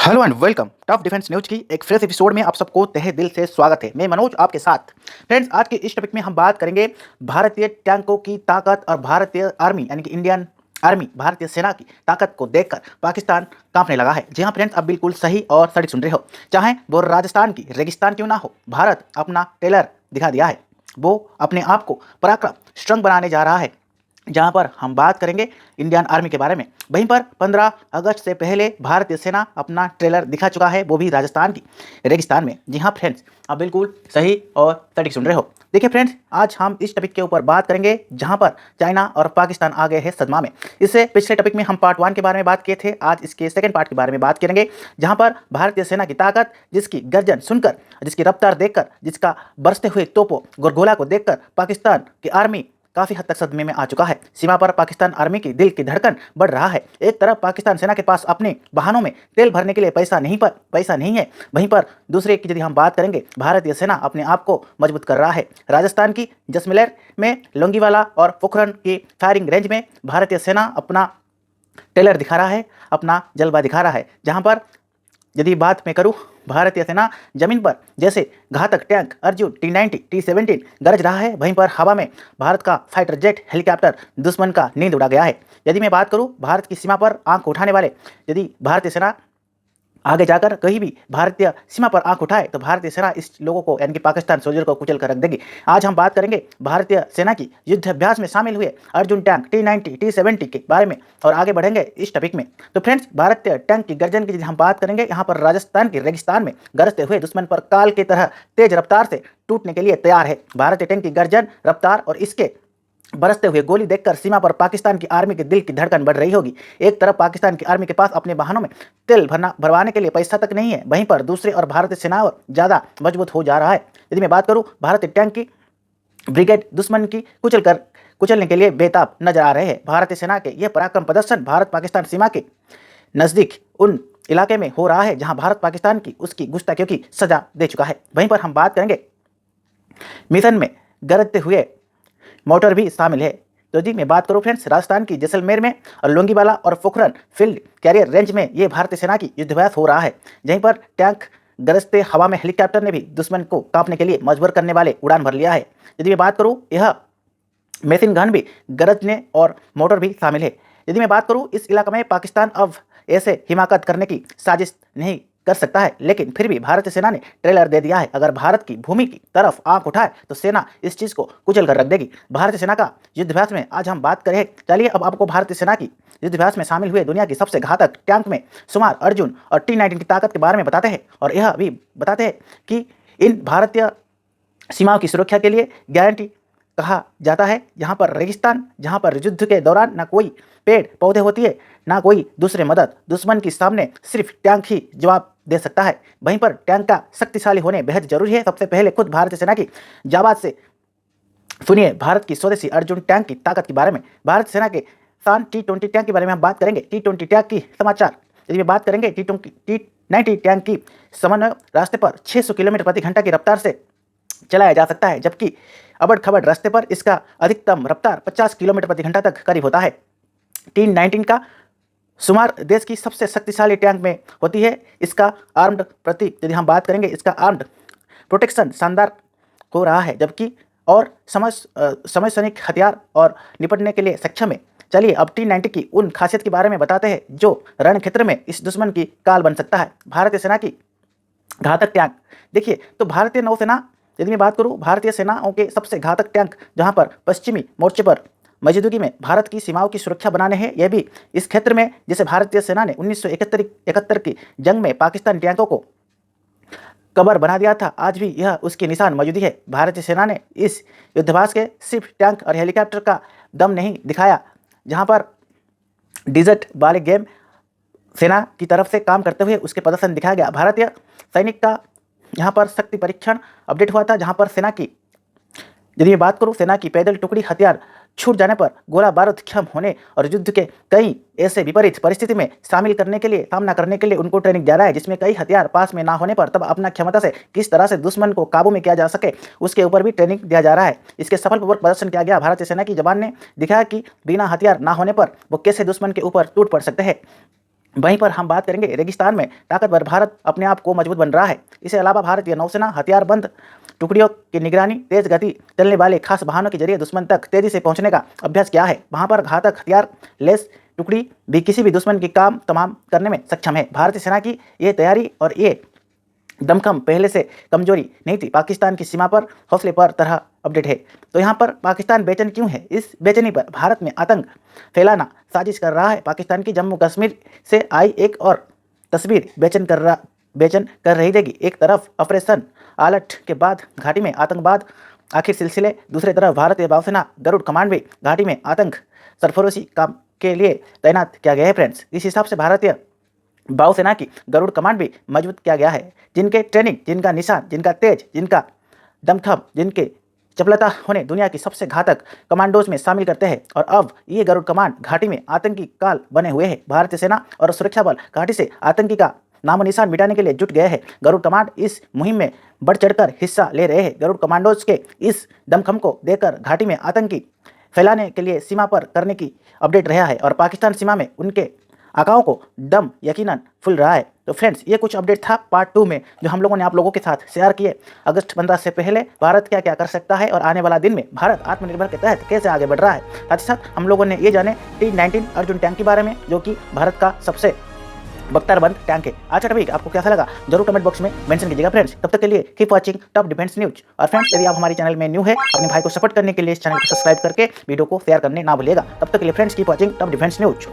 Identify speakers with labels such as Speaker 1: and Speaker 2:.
Speaker 1: Hello and welcome tough defence news की एक fresh episode में आप सबको तहे दिल से स्वागत है। मैं मनोज आपके साथ। फ्रेंड्स, आज के इस टॉपिक में हम बात करेंगे भारतीय टैंकों की ताकत और भारतीय आर्मी यानी कि इंडियन आर्मी भारतीय सेना की ताकत को देखकर पाकिस्तान कांपने लगा है। जी हाँ फ्रेंड्स, आप बिल्कुल सही और सटीक सुन रहे हो। चाहे वो राजस्थान की रेगिस्तान क्यों ना हो, भारत अपना टेलर दिखा दिया है। वो अपने आप को पराक्रम स्ट्रंग बनाने जा रहा है। जहां पर हम बात करेंगे इंडियन आर्मी के बारे में, वहीं पर 15 अगस्त से पहले भारतीय सेना अपना ट्रेलर दिखा चुका है, वो भी राजस्थान की रेगिस्तान में। जी हाँ फ्रेंड्स, आप बिल्कुल सही और सटीक सुन रहे हो। देखिए फ्रेंड्स, आज हम इस टॉपिक के ऊपर बात करेंगे जहां पर चाइना और पाकिस्तान आ गए हैं सदमा में। इससे पिछले टॉपिक में हम पार्ट 1 के बारे में बात किए थे, आज इसके सेकंड पार्ट के बारे में बात करेंगे, जहां पर भारतीय सेना की ताकत, जिसकी गर्जन सुनकर, जिसकी रफ्तार देखकर, जिसका बरसते हुए तोपों गोरगोला को देखकर पाकिस्तान की आर्मी काफी हद तक सदमे में आ चुका है। सीमा पर पाकिस्तान आर्मी की दिल की धड़कन बढ़ रहा है। एक तरफ पाकिस्तान सेना के पास अपने वाहनों में तेल भरने के लिए पैसा नहीं है, वहीं पर दूसरे की यदि हम बात करेंगे, भारतीय सेना अपने आप को मजबूत कर रहा है। राजस्थान की जैसलमेर में लोंगीवाला और पोखरण की फायरिंग रेंज में भारतीय सेना अपना टेलर दिखा रहा है, अपना जलवा दिखा रहा है। जहां पर यदि बात मैं करूं, भारतीय सेना जमीन पर जैसे घातक टैंक अर्जुन T-90 T-17 गरज रहा है, वहीं पर हवा में भारत का फाइटर जेट हेलीकॉप्टर दुश्मन का नींद उड़ा गया है। यदि मैं बात करूं भारत की सीमा पर आंख उठाने वाले, यदि भारतीय सेना आगे जाकर कहीं भी भारतीय सीमा पर आंख उठाए तो भारतीय सेना इस लोगों को यानी कि पाकिस्तान सोल्जर को कुचल कर रख देगी। आज हम बात करेंगे भारतीय सेना की युद्धाभ्यास में शामिल हुए अर्जुन टैंक T-90 T-70 के बारे में और आगे बढ़ेंगे इस टॉपिक में। तो फ्रेंड्स, भारतीय टैंक की गर्जन की यदि हम बात करेंगे, यहाँ पर राजस्थान की रेगिस्तान में गरजते हुए दुश्मन पर काल की तरह तेज रफ्तार से टूटने के लिए तैयार है। भारतीय टैंक की गर्जन, रफ्तार और इसके बरसते हुए गोली देखकर सीमा पर पाकिस्तान की आर्मी के दिल की धड़कन बढ़ रही होगी। एक तरफ पाकिस्तान की आर्मी के पास अपने वाहनों में तेल भरवाने के लिए पैसा तक नहीं है, वहीं पर दूसरे और भारतीय सेना ज़्यादा मजबूत हो जा रहा है। यदि मैं बात करूं, भारतीय टैंक की ब्रिगेड दुश्मन की कुचलने के लिए बेताब नजर आ रहे हैं। भारतीय सेना के यह पराक्रम प्रदर्शन भारत पाकिस्तान सीमा के नज़दीक उन इलाके में हो रहा है जहां भारत पाकिस्तान की उसकी गुस्ताखियों की सजा दे चुका है। वहीं पर हम बात करेंगे मिशन में गरजते हुए मोटर भी शामिल है। तो जी मैं बात करूं फ्रेंड्स, राजस्थान की जैसलमेर में और लोंगीवाला और पोखरण फील्ड कैरियर रेंज में ये भारतीय सेना की युद्धाभ्यास हो रहा है। यहीं पर टैंक गरजते हवा में हेलीकॉप्टर ने भी दुश्मन को कांपने के लिए मजबूर करने वाले उड़ान भर लिया है। यदि मैं बात करूं, यह मशीन गन भी गरजने और मोटर भी शामिल है। यदि मैं बात करूं, इस इलाके में पाकिस्तान अब ऐसे हिमाकत करने की साजिश नहीं कर सकता है, लेकिन फिर भी भारतीय सेना ने ट्रेलर दे दिया है। अगर भारत की भूमि की तरफ आंख उठाए तो सेना इस चीज़ को कुचल कर रख देगी। भारतीय सेना का युद्धाभ्यास में आज हम बात करें। चलिए अब आपको भारतीय सेना की युद्धाभ्यास में शामिल हुए दुनिया की सबसे घातक टैंक में शुमार अर्जुन और T-19 की ताकत के बारे में बताते हैं, और यह भी बताते हैं कि इन भारतीय सीमाओं की सुरक्षा के लिए गारंटी कहा जाता है। यहाँ पर रेगिस्तान, जहाँ पर युद्ध के दौरान ना कोई पेड़ पौधे होती है, ना कोई दूसरे मदद, दुश्मन के सामने सिर्फ टैंक ही जवाब दे सकता है। वहीं पर टैंक का शक्तिशाली होने बेहद जरूरी है। सबसे पहले खुद भारतीय सेना की जाबाज से सुनिए भारत की स्वदेशी अर्जुन टैंक की ताकत के बारे में। भारतीय सेना के शान T-20 टैंक के बारे में हम बात करेंगे। T-20 टैंक की समाचार यदि बात करेंगे, T-90 टैंक की समन्वय रास्ते पर 600 किलोमीटर प्रति घंटा की रफ्तार से चलाया जा सकता है, जबकि अबड़ खबड़ रास्ते पर इसका अधिकतम रफ्तार 50 किलोमीटर प्रति घंटा तक करीब होता है। T-19 का शुमार देश की सबसे शक्तिशाली टैंक में होती है। इसका आर्म्ड प्रति यदि हम बात करेंगे, इसका आर्म्ड प्रोटेक्शन शानदार हो रहा है, जबकि और समय सैनिक हथियार और निपटने के लिए सक्षम है। चलिए अब T-90 की उन खासियत के बारे में बताते हैं जो रण क्षेत्र में इस दुश्मन की काल बन सकता है। भारतीय सेना की घातक टैंक देखिए, तो भारतीय नौसेना यदि मैं बात करूं, भारतीय सेनाओं के सबसे घातक टैंक जहां पर पश्चिमी मोर्चे पर मौजूदगी में भारत की सीमाओं की सुरक्षा बनाने हैं, यह भी इस क्षेत्र में जिसे भारतीय सेना ने 1971 की जंग में पाकिस्तान टैंकों को कबर बना दिया था, आज भी यह उसकी निशान मौजूदी है। भारतीय सेना ने इस युद्धाभ्यास के सिर्फ टैंक और हेलीकॉप्टर का दम नहीं दिखाया, जहाँ पर डिजर्ट वाले गेम सेना की तरफ से काम करते हुए उसके प्रदर्शन दिखाया गया। भारतीय सैनिक का यहाँ पर शक्ति परीक्षण अपडेट हुआ था, जहाँ पर सेना की यदि मैं बात करूँ, सेना की पैदल टुकड़ी हथियार छूट जाने पर गोला बारूद क्षम होने और युद्ध के कई ऐसे विपरीत परिस्थिति में सामना करने के लिए उनको ट्रेनिंग जा रहा है, जिसमें कई हथियार पास में ना होने पर तब अपना क्षमता से किस तरह से दुश्मन को काबू में किया जा सके, उसके ऊपर भी ट्रेनिंग दिया जा रहा है। इसके सफलपूर्वक प्रदर्शन किया गया। भारतीय सेना की जवान ने दिखाया कि बिना हथियार ना होने पर वो कैसे दुश्मन के ऊपर टूट पड़ सकते हैं। वहीं पर हम बात करेंगे रेगिस्तान में ताकतवर भारत अपने आप को मजबूत बन रहा है। इसके अलावा भारतीय नौसेना हथियारबंद टुकड़ियों की निगरानी, तेज गति चलने वाले खास वाहनों के जरिए दुश्मन तक तेजी से पहुंचने का अभ्यास किया है। वहां पर घातक हथियार लेस टुकड़ी भी किसी भी दुश्मन की काम तमाम करने में सक्षम है। भारतीय सेना की ये तैयारी और ये दमखम पहले से कमजोरी नहीं थी। पाकिस्तान की सीमा पर हौसले पर तरह अपडेट है। तो यहाँ पर पाकिस्तान बेचैन क्यों है? इस बेचैनी पर भारत में आतंक फैलाना साजिश कर रहा है। पाकिस्तान की जम्मू कश्मीर से आई एक और तस्वीर बेचैन कर रही देगी। एक तरफ ऑपरेशन अलर्ट के बाद घाटी में आतंकवाद आखिर सिलसिले, दूसरी तरफ भारतीय वायुसेना गरुड़ कमांड भी घाटी में आतंक सरफरोशी काम के लिए तैनात किया गया है। फ्रेंड्स, इस हिसाब से भारतीय वायुसेना की गरुड़ कमांड भी मजबूत किया गया है। जिनके ट्रेनिंग, जिनका निशान, जिनका तेज, जिनका दमखम, जिनके चपलता होने दुनिया की सबसे घातक कमांडोज में शामिल करते हैं। और अब ये गरुड़ कमांड घाटी में आतंकी काल बने हुए हैं। भारतीय सेना और सुरक्षा बल घाटी से आतंकी का नामो निशान मिटाने के लिए जुट गए हैं। गरुड़ कमांड इस मुहिम में बढ़ चढ़कर हिस्सा ले रहे हैं। गरुड़ कमांडोज के इस दमखम को देखकर घाटी में आतंकी फैलाने के लिए सीमा पर करने की अपडेट रहा है और पाकिस्तान सीमा में उनके आकाओं को दम यकीनन फुल रहा है। तो फ्रेंड्स, ये कुछ अपडेट था पार्ट 2 में जो हम लोगों ने आप लोगों के साथ शेयर किए। अगस्त 15 से पहले भारत क्या क्या कर सकता है और आने वाला दिन में भारत आत्मनिर्भर के तहत कैसे आगे बढ़ रहा है। साथ ही साथ हम लोगों ने ये जाने T-19 अर्जुन टैंक के बारे में, जो कि भारत का सबसे बख्तरबंद टैंक है। अच्छा टॉपिक आपको कैसा लगा जरूर कमेंट बॉक्स में मेंशन कीजिएगा। फ्रेंड्स, तब तक के लिए keep watching top defence news. और फ्रेंड्स, यदि आप हमारे चैनल में न्यू है, अपने भाई को सपोर्ट करने के लिए इस चैनल को सब्सक्राइब करके वीडियो को शेयर करने ना भूलिएगा। तब तक के लिए friends, keep watching top defence news.